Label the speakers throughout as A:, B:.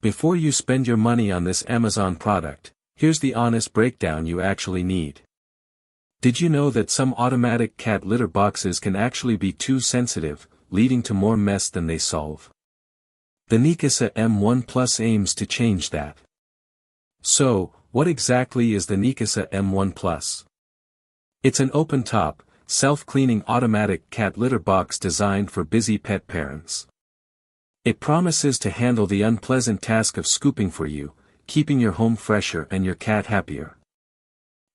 A: Before you spend your money on this Amazon product, here's the honest breakdown you actually need. Did you know that some automatic cat litter boxes can actually be too sensitive, leading to more mess than they solve? The Neakasa M1 Plus aims to change that. So, what exactly is the Neakasa M1 Plus? It's an open-top, self-cleaning automatic cat litter box designed for busy pet parents. It promises to handle the unpleasant task of scooping for you, keeping your home fresher and your cat happier.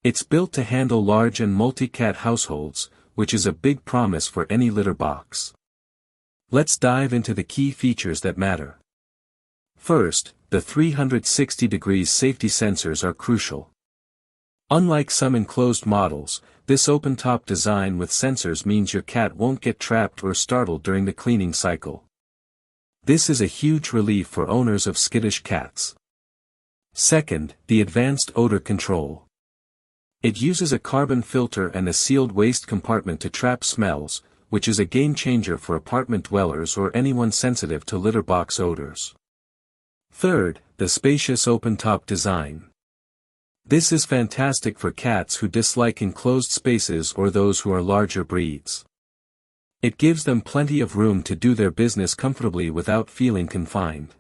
A: It's built to handle large and multi-cat households, which is a big promise for any litter box. Let's dive into the key features that matter. First, the 360 degrees safety sensors are crucial. Unlike some enclosed models, this open-top design with sensors means your cat won't get trapped or startled during the cleaning cycle. This is a huge relief for owners of skittish cats. Second, the advanced odor control. It uses a carbon filter and a sealed waste compartment to trap smells, which is a game changer for apartment dwellers or anyone sensitive to litter box odors. Third, the spacious open-top design. This is fantastic for cats who dislike enclosed spaces or those who are larger breeds. It gives them plenty of room to do their business comfortably without feeling confined.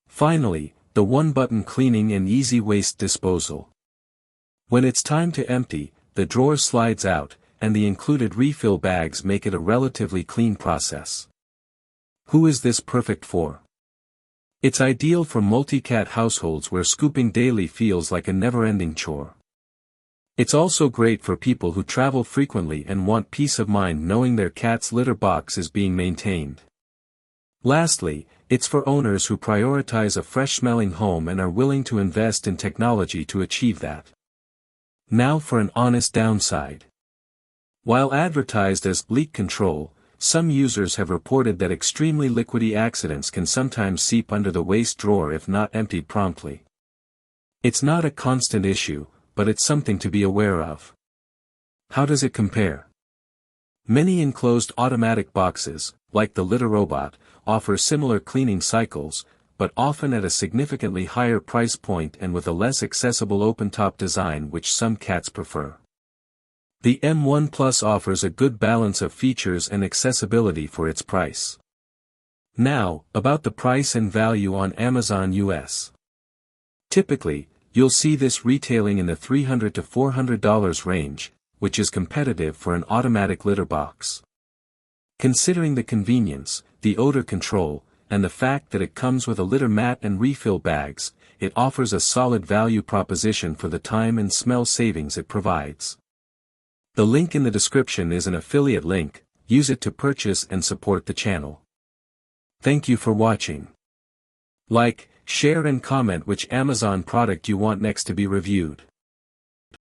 A: Finally, the one-button cleaning and easy waste disposal. When it's time to empty, the drawer slides out, and the included refill bags make it a relatively clean process. Who is this perfect for? It's ideal for multi-cat households where scooping daily feels like a never-ending chore. It's also great for people who travel frequently and want peace of mind knowing their cat's litter box is being maintained. Lastly, it's for owners who prioritize a fresh-smelling home and are willing to invest in technology to achieve that. Now for an honest downside. While advertised as leak control, some users have reported that extremely liquidy accidents can sometimes seep under the waste drawer if not emptied promptly. It's not a constant issue, but it's something to be aware of. How does it compare? Many enclosed automatic boxes, like the Litter Robot, offer similar cleaning cycles, but often at a significantly higher price point and with a less accessible open-top design which some cats prefer. The M1 Plus offers a good balance of features and accessibility for its price. Now, about the price and value on Amazon US. Typically, you'll see this retailing in the $300 to $400 range, which is competitive for an automatic litter box. Considering the convenience, the odor control, and the fact that it comes with a litter mat and refill bags, it offers a solid value proposition for the time and smell savings it provides. The link in the description is an affiliate link, use it to purchase and support the channel. Thank you for watching. Like, share and comment which Amazon product you want next to be reviewed.